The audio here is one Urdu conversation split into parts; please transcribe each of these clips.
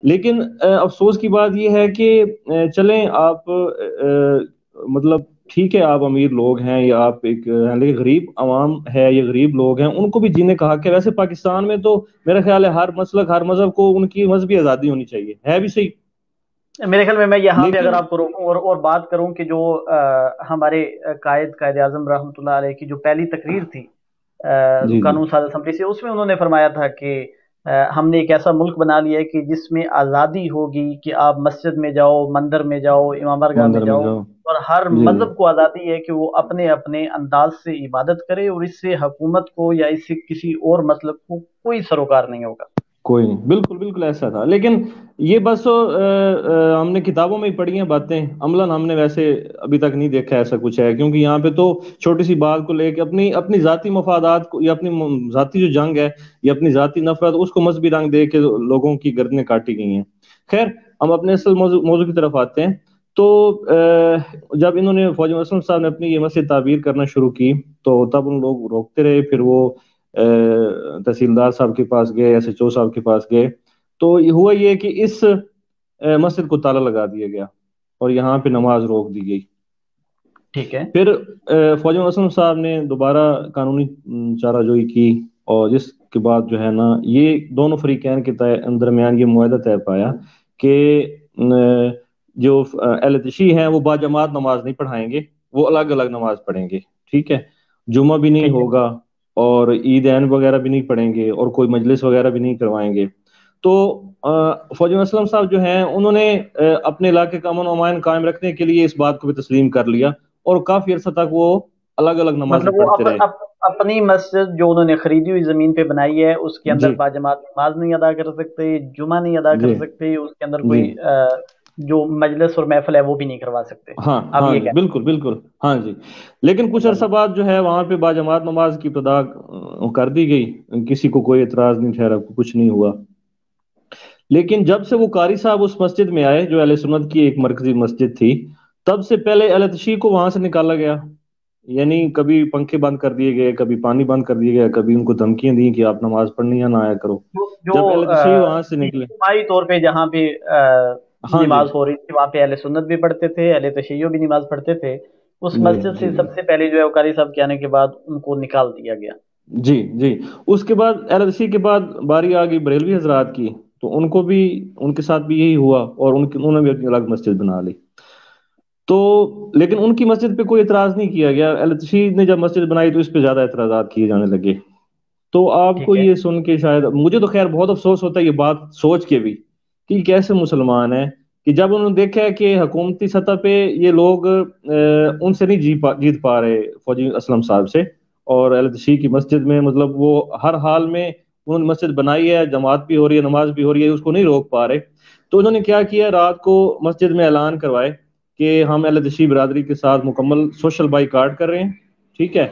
لیکن افسوس کی بات یہ ہے کہ چلیں آپ مطلب ٹھیک ہے آپ امیر لوگ ہیں یا آپ ایک لیکن غریب عوام ہے یا غریب لوگ ہیں ان کو بھی جینے کا حق ہے. ویسے پاکستان میں تو میرا خیال ہے ہر مسلک ہر مذہب کو ان کی مذہبی آزادی ہونی چاہیے, ہے بھی صحیح. میرے خیال میں یہاں پہ اگر لیکن آپ کو روکوں اور بات کروں کہ جو ہمارے قائد اعظم رحمۃ اللہ علیہ کی جو پہلی تقریر تھی جی جی قانون ساز اسمبلی سے، اس میں انہوں نے فرمایا تھا کہ ہم نے ایک ایسا ملک بنا لیا ہے کہ جس میں آزادی ہوگی کہ آپ مسجد میں جاؤ، مندر میں جاؤ، امام بارگاہ میں مندر میں جاؤ، جاؤ. اور ہر جی جی مذہب کو آزادی ہے کہ وہ اپنے اپنے انداز سے عبادت کرے، اور اس سے حکومت کو یا اس سے کسی اور مطلب کو کوئی سروکار نہیں ہوگا. کوئی نہیں, بالکل بالکل ایسا تھا. لیکن یہ بس ہم نے کتابوں میں ہی پڑھی ہیں باتیں, عملاً ہم نے ویسے ابھی تک نہیں دیکھا ایسا کچھ ہے. کیونکہ یہاں پہ تو چھوٹی سی بات کو لے کے اپنی اپنی ذاتی مفادات کو یا اپنی ذاتی جو جنگ ہے یا اپنی ذاتی نفرت اس کو مذہبی رنگ دے کے لوگوں کی گردنیں کاٹی گئی ہیں. خیر, ہم اپنے اصل موضوع کی طرف آتے ہیں. تو جب انہوں نے فوجی اسلم صاحب نے اپنی یہ مسجد تعبیر کرنا شروع کی تو تب ان لوگ روکتے رہے. پھر وہ تحصیلدار صاحب کے پاس گئے, ایس ایچ او صاحب کے پاس گئے. تو یہ ہوا یہ کہ اس مسجد کو تالا لگا دیا گیا اور یہاں پہ نماز روک دی گئی. ٹھیک ہے. پھر فوجی اسلم صاحب نے دوبارہ قانونی چارہ جوئی کی, اور جس کے بعد جو ہے نا یہ دونوں فریقین کے درمیان یہ معاہدہ طے پایا کہ جو اہل تشیع ہیں وہ باجماعت نماز نہیں پڑھائیں گے, وہ الگ الگ نماز پڑھیں گے. ٹھیک ہے, جمعہ بھی نہیں ٹھیک ہے. ہوگا اور عید این وغیرہ بھی نہیں پڑھیں گے اور کوئی مجلس وغیرہ بھی نہیں کروائیں گے. تو فوجی اسلم صاحب جو ہیں انہوں نے اپنے علاقے کا امن و امان قائم رکھنے کے لیے اس بات کو بھی تسلیم کر لیا, اور کافی عرصہ تک وہ الگ الگ نمازیں مطلب وہ پڑھتے رہے. اپنی مسجد جو انہوں نے خریدی ہوئی زمین پہ بنائی ہے اس کے اندر جی باجماعت نماز نہیں ادا کر سکتے، جمعہ نہیں ادا کر جی سکتے، اس کے اندر جی. کوئی جو مجلس اور محفل ہے وہ بھی نہیں کروا سکتے. ہاں اب ہاں یہ جی, کہتے بالکل بالکل. ہاں جی, لیکن کچھ ہیں عرصہ بعد جو ہے وہاں پہ باجماعت نماز کی ابتدا کر دی گئی. کسی کو کوئی اعتراض نہیں ٹھہرا, کچھ نہیں ہوا. لیکن جب سے وہ قاری صاحب اس مسجد میں آئے جو اہل سنت کی ایک مرکزی مسجد تھی, تب سے پہلے اہل تشیع کو وہاں سے نکالا گیا. یعنی کبھی پنکھے بند کر دیے گئے, کبھی پانی بند کر دیا گیا, کبھی ان کو دھمکیاں دی کہ آپ نماز پڑھنی یا نہ آیا کرو. جو جب اہل تشیع وہاں سے نکلے. اجتماعی طور پہ جہاں پہ ہاں جی نماز ہو رہی تھی وہاں پہ اہل سنت بھی پڑھتے تھے، اہل تشیع بھی نماز پڑھتے تھے. اس جی مسجد سے جی سب سے پہلے جو ہے قاری صاحب کے آنے کے بعد ان کو نکال دیا گیا. جی جی. اس کے بعد اہل تشیع کے بعد باری آ گئی بریلوی حضرات کی, تو ان کو بھی ان کے ساتھ بھی یہی ہوا اور انہوں نے بھی اپنی الگ مسجد بنا لی. تو لیکن ان کی مسجد پہ کوئی اعتراض نہیں کیا گیا. اہل تشیع نے جب مسجد بنائی تو اس پہ زیادہ اعتراضات کیے جانے لگے. تو آپ کو ٹھیک ہے. یہ سن کے شاید, مجھے تو خیر بہت افسوس ہوتا ہے یہ بات سوچ کے بھی کہ یہ کیسے مسلمان ہیں کہ جب انہوں نے دیکھا ہے کہ حکومتی سطح پہ یہ لوگ ان سے نہیں جیت پا رہے فوجی اسلم صاحب سے, اور اہل تشیع کی مسجد میں مطلب وہ ہر حال میں انہوں نے مسجد بنائی ہے, جماعت بھی ہو رہی ہے, نماز بھی ہو رہی ہے, اس کو نہیں روک پا رہے. تو انہوں نے کیا کیا, رات کو مسجد میں اعلان کروائے کہ ہم اہل تشیع برادری کے ساتھ مکمل سوشل بائیکاٹ کر رہے ہیں. ٹھیک ہے,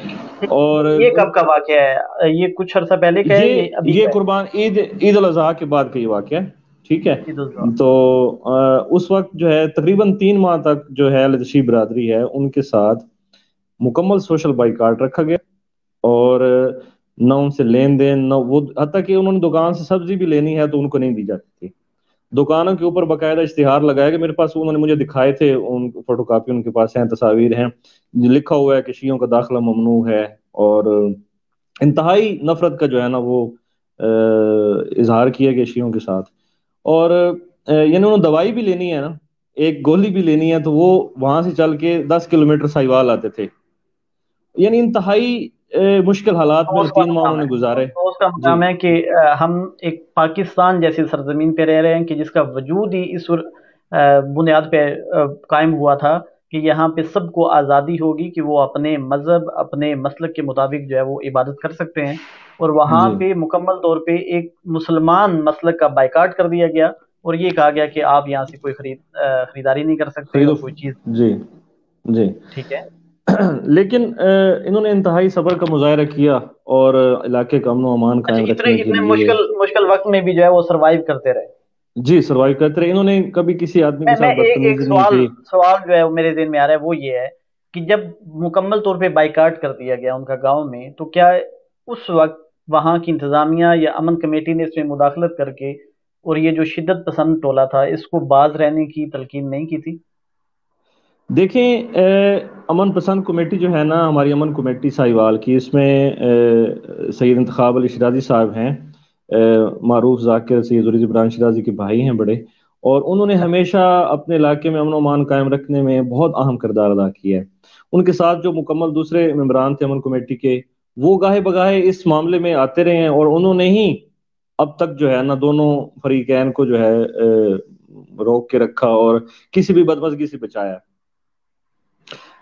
اور یہ کب کا واقعہ ہے؟ یہ کچھ عرصہ پہلے کا ہے، یہ ابھی یہ کا ہے؟ قربان عید الاضحیٰ کے بعد کا یہ واقعہ ہے. ٹھیک ہے. عید الاضحیٰ. تو اس وقت جو ہے تقریباً 3 ماہ تک جو ہے اہل تشیع برادری ہے ان کے ساتھ مکمل سوشل بائیکاٹ رکھا گیا, اور نہ ان سے لین دین, نہ وہ حتیٰ کہ انہوں نے دکان سے سبزی بھی لینی ہے تو ان کو نہیں دی جاتی تھی. دکانوں کے اوپر باقاعدہ اشتہار لگایا کہ میرے پاس انہوں نے مجھے دکھائے تھے, ان فوٹو کاپی ان کے پاس ہیں, تصاویر ہیں, لکھا ہوا ہے کہ شیعوں کا داخلہ ممنوع ہے, اور انتہائی نفرت کا جو ہے نا وہ اظہار کیا گیا شیعوں کے ساتھ. اور یعنی انہوں نے دوائی بھی لینی ہے نا, ایک گولی بھی لینی ہے تو وہ وہاں سے چل کے 10 کلومیٹر ساہیوال آتے تھے. یعنی انتہائی مشکل حالات میں وہ افسوس کا 3 ماہ انہوں مقام نے ہے، گزارے. افسوس کا جی مقام ہے کہ ہم ایک پاکستان جیسی سرزمین پہ رہ رہے ہیں کہ جس کا وجود ہی اس بنیاد پہ قائم ہوا تھا کہ یہاں پہ سب کو آزادی ہوگی کہ وہ اپنے مذہب اپنے مسلک کے مطابق جو ہے وہ عبادت کر سکتے ہیں، اور وہاں جی پہ مکمل طور پہ ایک مسلمان مسلک کا بائیکاٹ کر دیا گیا، اور یہ کہا گیا کہ آپ یہاں سے کوئی خریداری نہیں کر سکتے خرید اور و کوئی چیز. جی جی. ٹھیک ہے. لیکن انہوں نے انتہائی صبر کا مظاہرہ کیا اور علاقے کا امن و امان اچھا، قائم اتنے رکھنے کے اتنے لیے مشکل وقت میں بھی جو ہے وہ سروائیو کرتے رہے. جی سروائیو کرتے رہے. انہوں نے کبھی کسی آدمی کے میں ساتھ ایک بدتمیزی نہیں سوال کی. سوال جو ہے وہ میرے ذہن میں آ رہا ہے، وہ یہ ہے کہ جب مکمل طور پہ بائیکاٹ کر دیا گیا ان کا گاؤں میں، تو کیا اس وقت وہاں کی انتظامیہ یا امن کمیٹی نے اس میں مداخلت کر کے اور یہ جو شدت پسند ٹولہ تھا اس کو باز رہنے کی تلقین نہیں کی تھی؟ دیکھیں امن پسند کمیٹی جو ہے نا، ہماری امن کمیٹی ساہیوال کی، اس میں سید انتخاب علی شرازی صاحب ہیں، معروف ذاکر سید علی عمران شرازی کے بھائی ہیں بڑے، اور انہوں نے ہمیشہ اپنے علاقے میں امن و امان قائم رکھنے میں بہت اہم کردار ادا کیا ہے۔ ان کے ساتھ جو مکمل دوسرے ممبران تھے امن کمیٹی کے، وہ گاہے بگاہے اس معاملے میں آتے رہے ہیں، اور انہوں نے ہی اب تک جو ہے نا دونوں فریقین کو جو ہے روک کے رکھا اور کسی بھی بدمزگی سے بچایا۔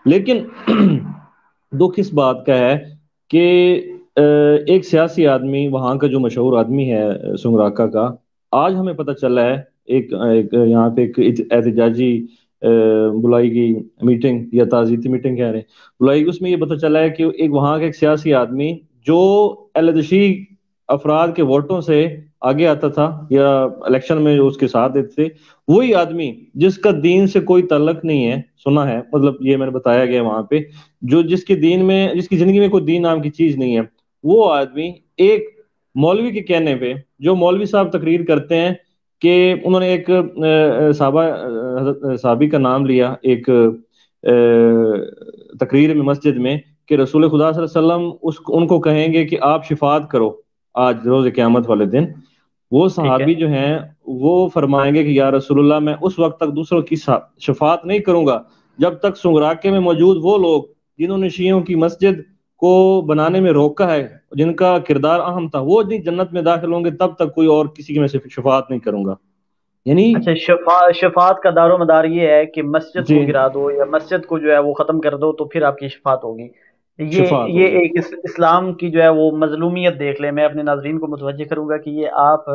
لیکن دکھ اس بات کا ہے کہ ایک سیاسی آدمی، وہاں کا جو مشہور آدمی ہے سنگراکا کا، آج ہمیں پتہ چلا ہے ایک یہاں پہ ایک احتجاجی بلائی گئی میٹنگ یا تعزیتی میٹنگ کہہ رہے ہیں، بلائی گئی، اس میں یہ پتہ چلا ہے کہ ایک وہاں کا ایک سیاسی آدمی جو LDC افراد کے ووٹوں سے آگے آتا تھا یا الیکشن میں جو اس کے ساتھ دیتے تھے، وہی آدمی جس کا دین سے کوئی تعلق نہیں ہے، سنا ہے، مطلب یہ میں نے بتایا گیا وہاں پہ، جو جس کی زندگی میں کوئی دین نام کی چیز نہیں ہے، وہ آدمی ایک مولوی کے کہنے پہ، جو مولوی صاحب تقریر کرتے ہیں کہ انہوں نے ایک حضرت صحابی کا نام لیا ایک تقریر میں مسجد میں، کہ رسول خدا صلی اللہ علیہ وسلم ان کو کہیں گے کہ آپ شفاعت کرو آج روز قیامت والے دن، وہ ٹھیک ہے، صحابی جو ہیں وہ فرمائیں گے کہ یا رسول اللہ، میں اس وقت تک دوسروں کی شفاعت نہیں کروں گا جب تک سنگراکے میں موجود وہ لوگ جنہوں نے شیعوں کی مسجد کو بنانے میں روکا ہے، جن کا کردار اہم تھا، وہ نہیں جنت میں داخل ہوں گے، تب تک کوئی اور کسی کی میں سے شفاعت نہیں کروں گا۔ یعنی اچھا، شفاعت کا دار و مدار یہ ہے کہ مسجد جی، کو گرا دو یا مسجد کو جو ہے وہ ختم کر دو تو پھر آپ کی شفاعت ہوگی۔ یہ شفاعت یہ ہوگی، ایک اسلام کی جو ہے وہ مظلومیت دیکھ لیں، میں اپنے ناظرین کو متوجہ کروں گا کہ یہ آپ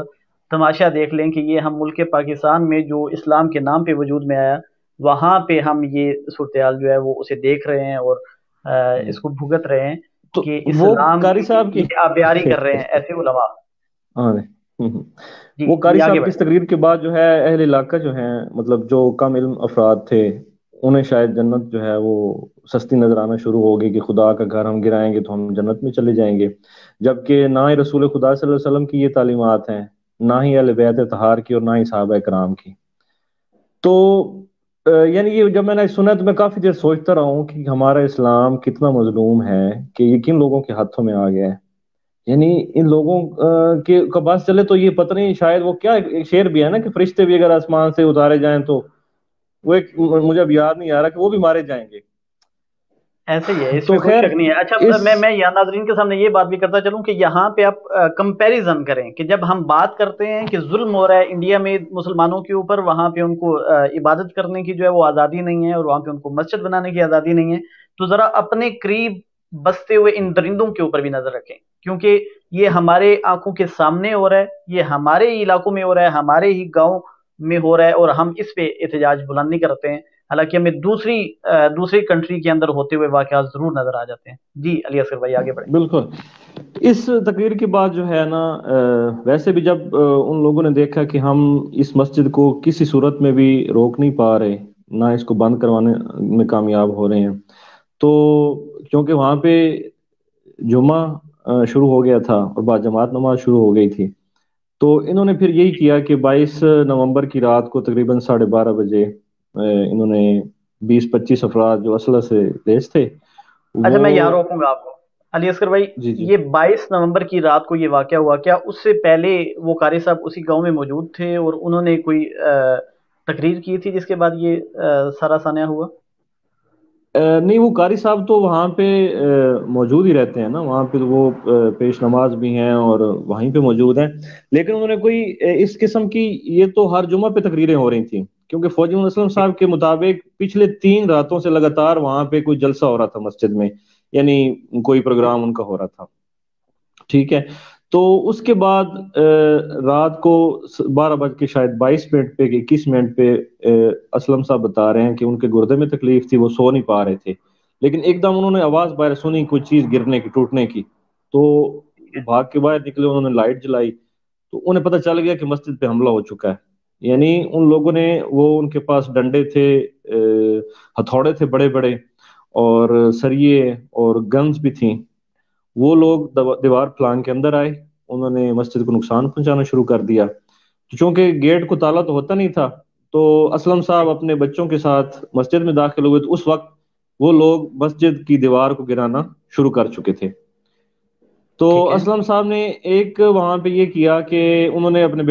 تماشا دیکھ لیں کہ یہ ہم ملک پاکستان میں جو اسلام کے نام پہ وجود میں آیا، وہاں پہ ہم یہ صورتحال جو ہے وہ اسے دیکھ رہے ہیں اور اس کو بھگت رہے ہیں تو کہ وہ اسلام قاری کی صاحب کی یہ آبیاری کر رہے ہیں ایسے علماء۔ ہاں ہم۔ جی وہ قاری جی، آگے صاحب کی اس بڑھیں۔ تقریر کے بعد جو ہے اہل علاقہ جو ہیں، مطلب جو کم علم افراد تھے، انہیں شاید جنت جو ہے وہ سستی نظر آنا شروع ہوگی کہ خدا کا گھر ہم گرائیں گے تو ہم جنت میں چلے جائیں گے، جبکہ نہ ہی رسول خدا صلی اللہ علیہ وسلم کی یہ تعلیمات ہیں، نہ ہی اہل بیت طہار کی، اور نہ ہی صحابہ کرام کی۔ تو یعنی یہ جب میں نے سنا تو میں کافی دیر سوچتا رہا ہوں کہ ہمارا اسلام کتنا مظلوم ہے کہ یہ کن لوگوں کے ہاتھوں میں آ گیا ہے۔ یعنی ان لوگوں کے کا بات چلے تو یہ پتہ نہیں، شاید وہ کیا ایک شعر بھی ہے نا کہ فرشتے بھی اگر آسمان سے اتارے جائیں تو وہ ایک، مجھے اب یاد نہیں آ رہا، کہ وہ بھی مارے جائیں گے۔ ایسے ہی ہے، اس تو میں کوئی خیر شک نہیں ہے۔ اچھا، اس میں یہاں ناظرین کے سامنے یہ بات بھی کرتا چلوں کہ یہاں پہ آپ کمپیریزن کریں کہ جب ہم بات کرتے ہیں کہ ظلم ہو رہا ہے انڈیا میں مسلمانوں کے اوپر، وہاں پہ ان کو عبادت کرنے کی جو ہے وہ آزادی نہیں ہے، اور وہاں پہ ان کو مسجد بنانے کی آزادی نہیں ہے، تو ذرا اپنے قریب بستے ہوئے ان درندوں کے اوپر بھی نظر رکھیں، کیونکہ یہ ہمارے آنکھوں کے سامنے ہو رہا ہے، یہ ہمارے ہی علاقوں میں ہو رہا ہے، ہمارے ہی گاؤں میں ہو رہا ہے، اور ہم اس پہ احتجاج بلند نہیں کرتے ہیں، حالانکہ ہمیں دوسری کنٹری کے اندر ہوتے ہوئے واقعات ضرور نظر آ جاتے ہیں۔ جی علی اصغر بھائی، آگے بڑھیں۔ بالکل اس تقریر کے بعد جو ہے نا ویسے بھی جب ان لوگوں نے دیکھا کہ ہم اس مسجد کو کسی صورت میں بھی روک نہیں پا رہے، نہ اس کو بند کروانے میں کامیاب ہو رہے ہیں، تو کیونکہ وہاں پہ جمعہ شروع ہو گیا تھا اور بعد جماعت نماز شروع ہو گئی تھی، تو انہوں نے پھر یہی کیا کہ 22 نومبر کی رات کو تقریباً 12:30 بجے انہوں نے 20-25 افراد جو اسلحے سے لیس تھے اچھا، وہ، میں یہاں روکوں گا آپ کو علی اصغر بھائی۔ جی جی، یہ 22 نومبر کی رات کو یہ واقعہ ہوا، کیا اس سے پہلے وہ قاری صاحب اسی گاؤں میں موجود تھے اور انہوں نے کوئی تقریر کی تھی جس کے بعد یہ سارا سانحہ ہوا؟ نہیں، وہ قاری صاحب تو وہاں پہ موجود ہی رہتے ہیں نا، وہاں پہ وہ پیش نماز بھی ہیں اور وہیں پہ موجود ہیں، لیکن انہوں نے کوئی اس قسم کی، یہ تو ہر جمعہ پہ تقریریں ہو رہی تھیں، کیونکہ فوجی اسلم صاحب کے مطابق پچھلے 3 راتوں سے لگاتار وہاں پہ کوئی جلسہ ہو رہا تھا مسجد میں، یعنی کوئی پروگرام ان کا ہو رہا تھا، ٹھیک ہے۔ تو اس کے بعد رات کو 12 بج کے شاید 22 منٹ پہ 21 منٹ پہ اسلم صاحب بتا رہے ہیں کہ ان کے گردے میں تکلیف تھی، وہ سو نہیں پا رہے تھے، لیکن ایک دم انہوں نے آواز باہر سنی کوئی چیز گرنے کی، ٹوٹنے کی، تو وہ بھاگ کے باہر نکلے، انہوں نے لائٹ جلائی، تو انہیں پتہ چل گیا کہ مسجد پہ حملہ ہو چکا ہے۔ یعنی ان لوگوں نے، وہ ان کے پاس ڈنڈے تھے، ہتھوڑے تھے بڑے بڑے، اور سریے اور گنز بھی تھیں، وہ لوگ دیوار پلان کے اندر آئے، انہوں نے مسجد کو نقصان پہنچانا شروع کر دیا، چونکہ گیٹ کو تالا تو ہوتا نہیں تھا، تو اسلم صاحب اپنے بچوں کے ساتھ مسجد میں داخل ہوئے تو اس وقت وہ لوگ مسجد کی دیوار کو گرانا شروع کر چکے تھے۔ تو ٹھیک ہے اسلم صاحب نے ایک وہاں پہ یہ کیا کہ انہوں نے اپنے